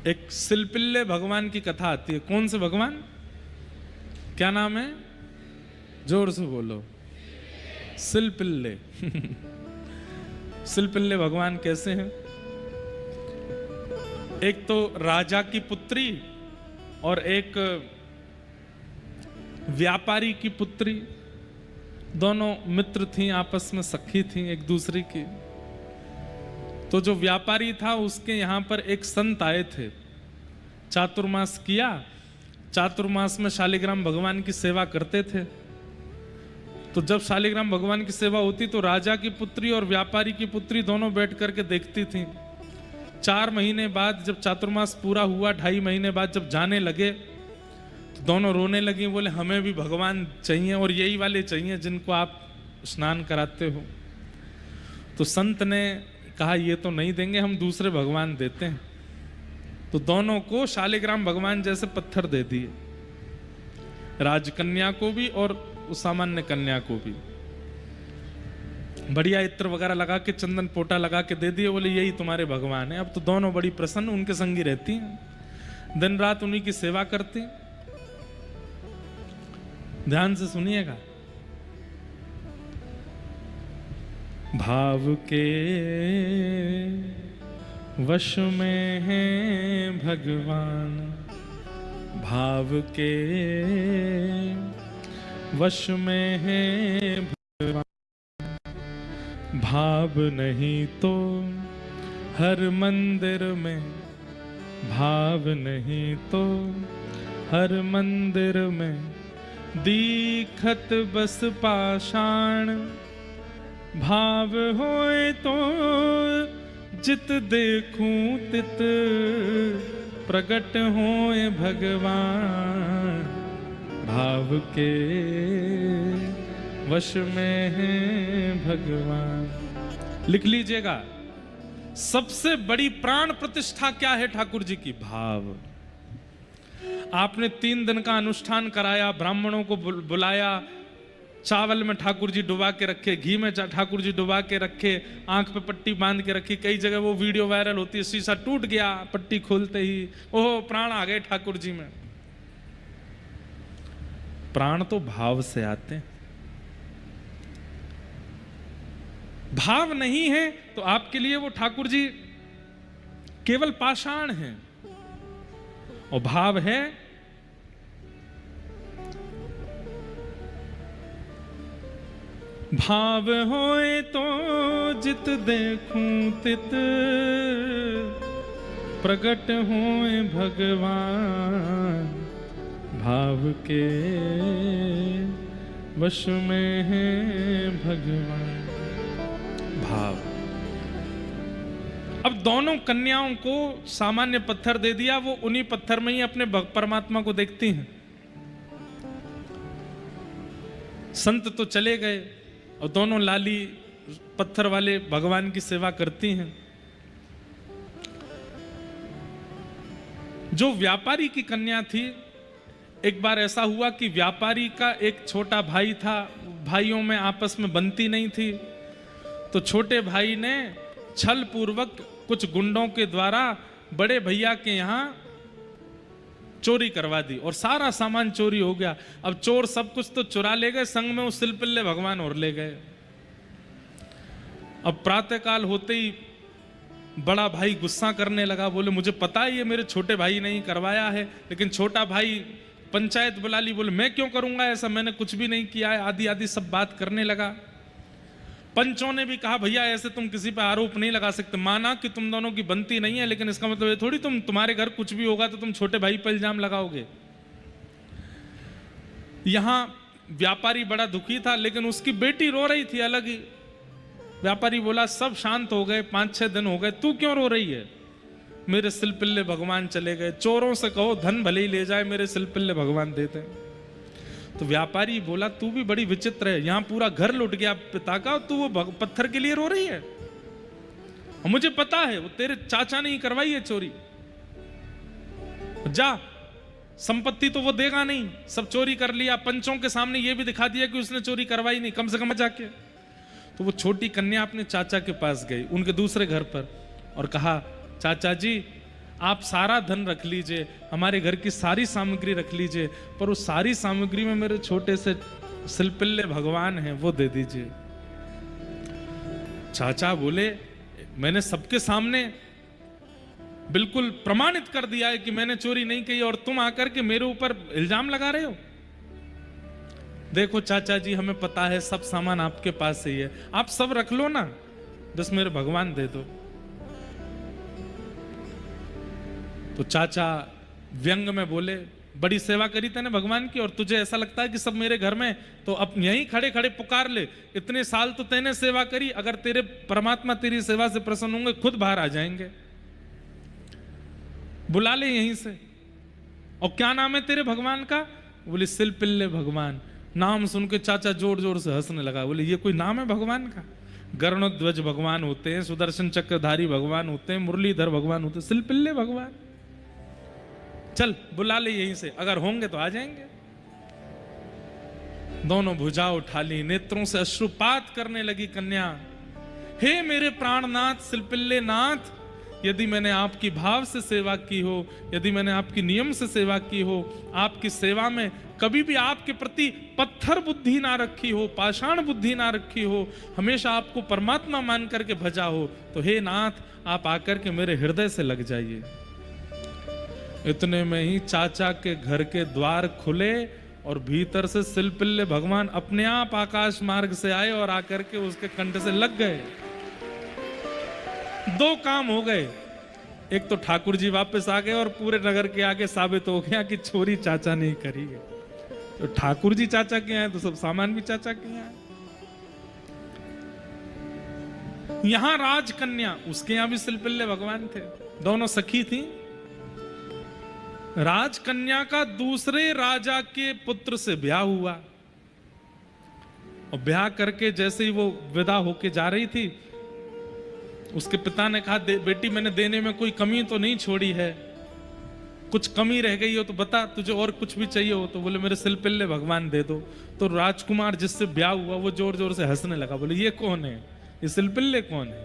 एक सिलपिल्ले भगवान की कथा आती है। कौन से भगवान, क्या नाम है? जोर से बोलो। सिलपिल्ले। सिलपिल्ले भगवान कैसे हैं? एक तो राजा की पुत्री और एक व्यापारी की पुत्री, दोनों मित्र थीं, आपस में सखी थीं एक दूसरे की। तो जो व्यापारी था उसके यहाँ पर एक संत आए थे, चातुर्मास किया। चातुर्मास में शालिग्राम भगवान की सेवा करते थे। तो जब शालिग्राम भगवान की सेवा होती तो राजा की पुत्री और व्यापारी की पुत्री दोनों बैठ करके देखती थीं। 4 महीने बाद जब चातुर्मास पूरा हुआ, 2.5 महीने बाद जब जाने लगे तो दोनों रोने लगी, बोले हमें भी भगवान चाहिए और यही वाले चाहिए जिनको आप स्नान कराते हो। तो संत ने कहा ये तो नहीं देंगे, हम दूसरे भगवान देते हैं। तो दोनों को शालिग्राम भगवान जैसे पत्थर दे दिए, राजकन्या को भी और उस सामान्य कन्या को भी। बढ़िया इत्र वगैरह लगा के, चंदन पोटा लगा के दे दिए, बोले यही तुम्हारे भगवान है। अब तो दोनों बड़ी प्रसन्न, उनके संगी रहती हैं, दिन रात उन्हीं की सेवा करती। ध्यान से सुनिएगा। भाव के वश में है भगवान, भाव के वश में है भगवान। भाव नहीं तो हर मंदिर में, भाव नहीं तो हर मंदिर में दीखत बस पाषाण। भाव होए तो जित देखूं तित प्रगट होए भगवान। भाव के वश में है भगवान। लिख लीजिएगा, सबसे बड़ी प्राण प्रतिष्ठा क्या है ठाकुर जी की? भाव। आपने 3 दिन का अनुष्ठान कराया, ब्राह्मणों को बुलाया, चावल में ठाकुर जी डुबा के रखे, घी में ठाकुर जी डुबा के रखे, आंख पे पट्टी बांध के रखी। कई जगह वो वीडियो वायरल होती है, शीशा टूट गया पट्टी खोलते ही, ओह प्राण आ गए ठाकुर जी में। प्राण तो भाव से आते हैं। भाव नहीं है तो आपके लिए वो ठाकुर जी केवल पाषाण हैं, और भाव है भाव होए तो जित देखूं तित प्रगट होए भगवान। भाव के वश में है भगवान। भाव। अब दोनों कन्याओं को सामान्य पत्थर दे दिया, वो उन्हीं पत्थर में ही अपने परमात्मा को देखती हैं। संत तो चले गए और दोनों लाली पत्थर वाले भगवान की सेवा करती हैं। जो व्यापारी की कन्या थी, एक बार ऐसा हुआ कि व्यापारी का एक छोटा भाई था, भाइयों में आपस में बनती नहीं थी। तो छोटे भाई ने छल पूर्वक कुछ गुंडों के द्वारा बड़े भैया के यहां चोरी करवा दी और सारा सामान चोरी हो गया। अब चोर सब कुछ तो चुरा ले गए, संग में वो सिलपिल्ले भगवान और ले गए। अब प्रातःकाल होते ही बड़ा भाई गुस्सा करने लगा, बोले मुझे पता है ये मेरे छोटे भाई ने ही करवाया है। लेकिन छोटा भाई पंचायत बुला ली, बोले मैं क्यों करूंगा ऐसा, मैंने कुछ भी नहीं किया है, आदि आदि सब बात करने लगा। पंचों ने भी कहा भैया ऐसे तुम किसी पे आरोप नहीं लगा सकते, माना कि तुम दोनों की बनती नहीं है, लेकिन इसका मतलब ये थोड़ी तुम्हारे घर कुछ भी होगा तो तुम छोटे भाई पर इल्जाम लगाओगे। यहां व्यापारी बड़ा दुखी था, लेकिन उसकी बेटी रो रही थी अलग ही। व्यापारी बोला सब शांत हो गए, 5-6 दिन हो गए, तू क्यों रो रही है? मेरे सिलपिल्ले भगवान चले गए, चोरों से कहो धन भले ही ले जाए, मेरे सिलपिल्ले भगवान देते। तो व्यापारी बोला तू भी बड़ी विचित्र है, यहां पूरा घर लुट गया पिता का, तू वो पत्थर के लिए रो रही है? और मुझे पता है वो तेरे चाचा ने ही करवाई है चोरी। जा, संपत्ति तो वो देगा नहीं, सब चोरी कर लिया, पंचों के सामने ये भी दिखा दिया कि उसने चोरी करवाई नहीं, कम से कम जाके। तो वो छोटी कन्या अपने चाचा के पास गई, उनके दूसरे घर पर, और कहा चाचा जी आप सारा धन रख लीजिए, हमारे घर की सारी सामग्री रख लीजिए, पर उस सारी सामग्री में मेरे छोटे से सिलपिल्ले भगवान हैं वो दे दीजिए। चाचा बोले मैंने सबके सामने बिल्कुल प्रमाणित कर दिया है कि मैंने चोरी नहीं की और तुम आकर के मेरे ऊपर इल्जाम लगा रहे हो। देखो चाचा जी, हमें पता है सब सामान आपके पास ही है, आप सब रख लो ना, बस मेरे भगवान दे दो। तो चाचा व्यंग में बोले बड़ी सेवा करी तूने भगवान की और तुझे ऐसा लगता है कि सब मेरे घर में, तो अब यहीं खड़े खड़े पुकार ले, इतने साल तो तूने सेवा करी, अगर तेरे परमात्मा तेरी सेवा से प्रसन्न होंगे खुद बाहर आ जाएंगे, बुला ले यहीं से। और क्या नाम है तेरे भगवान का? बोले सिलपिल्ले भगवान। नाम सुन के चाचा जोर जोर से हंसने लगा। बोले ये कोई नाम है भगवान का? गरुड़ध्वज भगवान होते हैं, सुदर्शन चक्रधारी भगवान होते हैं, मुरलीधर भगवान होते हैं, सिलपिल्ले भगवान। चल बुला ले यहीं से, अगर होंगे तो आ जाएंगे। दोनों भुजा उठा ली, नेत्रों से अश्रुपात करने लगी कन्या। हे मेरे प्राणनाथ सिलपिल्ले नाथ, यदि मैंने आपकी भाव से सेवा की हो, यदि मैंने आपकी नियम से सेवा की हो, आपकी सेवा में कभी भी आपके प्रति पत्थर बुद्धि ना रखी हो, पाषाण बुद्धि ना रखी हो, हमेशा आपको परमात्मा मान करके भजा हो, तो हे नाथ आप आकर के मेरे हृदय से लग जाइए। इतने में ही चाचा के घर के द्वार खुले और भीतर से सिलपिल्ले भगवान अपने आप आकाश मार्ग से आए और आकर के उसके कंठ से लग गए। दो काम हो गए, एक तो ठाकुर जी वापस आ गए और पूरे नगर के आगे साबित हो गया कि चोरी चाचा नहीं करी है। तो ठाकुर जी चाचा के हैं तो सब सामान भी चाचा के हैं। यहां राजकन्या, उसके यहां भी सिलपिल्ले भगवान थे, दोनों सखी थी। राजकन्या का दूसरे राजा के पुत्र से ब्याह हुआ और ब्याह करके जैसे ही वो विदा होके जा रही थी, उसके पिता ने कहा बेटी मैंने देने में कोई कमी तो नहीं छोड़ी है, कुछ कमी रह गई हो तो बता, तुझे और कुछ भी चाहिए हो तो। बोले मेरे सिलपिल्ले भगवान दे दो। तो राजकुमार जिससे ब्याह हुआ वो जोर जोर से हंसने लगा, बोले ये कौन है, ये सिलपिल्ले कौन है?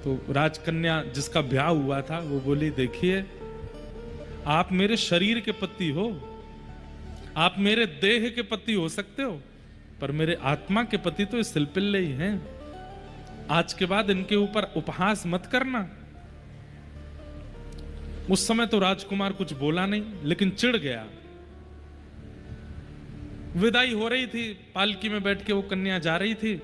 तो राजकन्या जिसका ब्याह हुआ था वो बोली देखिए आप मेरे शरीर के पति हो, आप मेरे देह के पति हो सकते हो, पर मेरे आत्मा के पति तो ये सिलपिल्ले ही हैं। आज के बाद इनके ऊपर उपहास मत करना। उस समय तो राजकुमार कुछ बोला नहीं, लेकिन चिढ़ गया। विदाई हो रही थी, पालकी में बैठ के वो कन्या जा रही थी।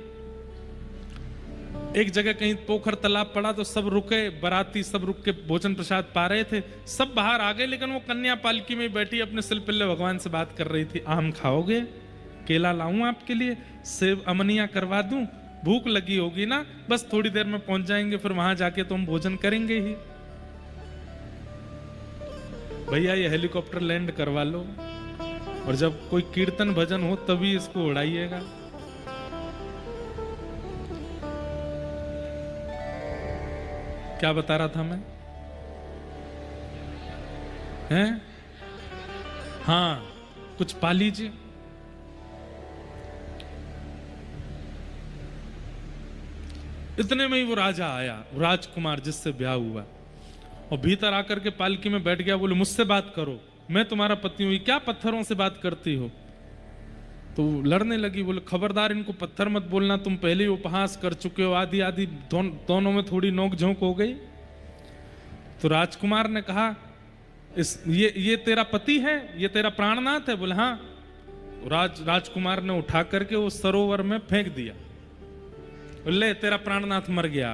एक जगह कहीं पोखर तालाब पड़ा तो सब रुके, बाराती सब रुक के भोजन प्रसाद पा रहे थे, सब बाहर आ गए, लेकिन वो कन्या पालकी में बैठी अपने सिलपिल्ले भगवान से बात कर रही थी। आम खाओगे? केला लाऊं आपके लिए? सेब अमनिया करवा दूं? भूख लगी होगी ना, बस थोड़ी देर में पहुंच जाएंगे, फिर वहां जाके तो हम भोजन करेंगे ही। भैया ये हेलीकॉप्टर लैंड करवा लो और जब कोई कीर्तन भजन हो तभी इसको उड़ाइएगा। क्या बता रहा था मैं? हैं? हाँ, कुछ पा लीजिए। इतने में ही वो राजा आया, राजकुमार जिससे ब्याह हुआ, और भीतर आकर के पालकी में बैठ गया। बोले मुझसे बात करो, मैं तुम्हारा पति हूं, क्या पत्थरों से बात करती हो? तो लड़ने लगी। बोले खबरदार इनको पत्थर मत बोलना, तुम पहले ही उपहास कर चुके हो। आदि आदि दोनों में थोड़ी नोक झोंक हो गई। तो राजकुमार ने कहा ये तेरा पति है, ये तेरा प्राणनाथ है? बोले हाँ। राजकुमार ने उठा करके वो सरोवर में फेंक दिया। ले तेरा प्राणनाथ मर गया,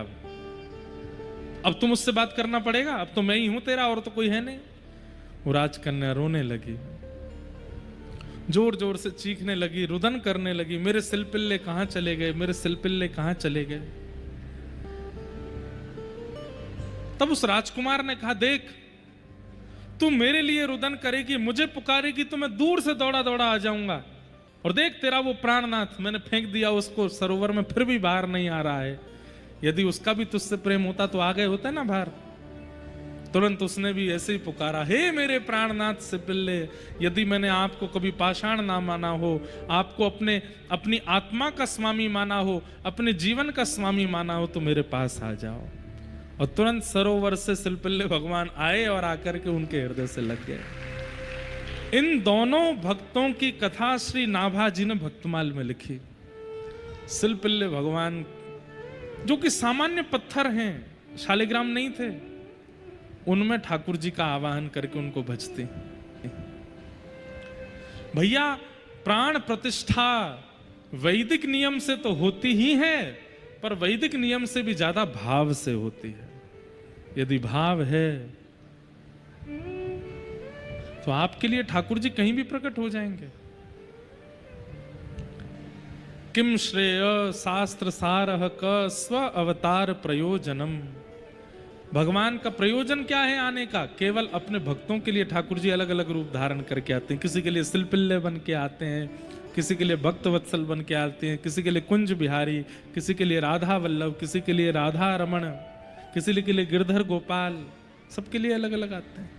अब तुम उससे बात करना पड़ेगा, अब तो मैं ही हूं तेरा, और तो कोई है नहीं। वो राजकन्या रोने लगी, जोर जोर से चीखने लगी, रुदन करने लगी, मेरे सिलपिल्ले कहां चले गए, मेरे सिलपिल्ले कहां चले गए। तब उस राजकुमार ने कहा देख तू मेरे लिए रुदन करेगी, मुझे पुकारेगी तो मैं दूर से दौड़ा दौड़ा आ जाऊंगा, और देख तेरा वो प्राणनाथ मैंने फेंक दिया उसको सरोवर में, फिर भी बाहर नहीं आ रहा है। यदि उसका भी तुझसे प्रेम होता तो आ गए होते ना बाहर। तुरंत उसने भी ऐसे ही पुकारा, हे मेरे प्राणनाथ सिलपिल्ले, यदि मैंने आपको कभी पाषाण ना माना हो, आपको अपनी आत्मा का स्वामी माना हो, अपने जीवन का स्वामी माना हो, तो मेरे पास आ जाओ। और तुरंत सरोवर से शिलपिल्ले भगवान आए और आकर के उनके हृदय से लग गए। इन दोनों भक्तों की कथा श्री नाभा जी ने भक्तमाल में लिखी। शिलपिल्ले भगवान जो कि सामान्य पत्थर हैं, शालिग्राम नहीं थे, उनमें ठाकुर जी का आवाहन करके उनको भजते। भैया प्राण प्रतिष्ठा वैदिक नियम से तो होती ही है, पर वैदिक नियम से भी ज्यादा भाव से होती है। यदि भाव है तो आपके लिए ठाकुर जी कहीं भी प्रकट हो जाएंगे। किम श्रेय शास्त्र सारह क स्व अवतार प्रयोजनम। भगवान का प्रयोजन क्या है आने का? केवल अपने भक्तों के लिए ठाकुर जी अलग अलग रूप धारण करके आते हैं। किसी के लिए शिलपिल्ले बन के आते हैं, किसी के लिए भक्त वत्सल बन के आते हैं, किसी के लिए कुंज बिहारी, किसी के लिए राधा वल्लभ, किसी के लिए राधा रमण, किसी के लिए गिरधर गोपाल, सबके लिए अलग अलग आते हैं।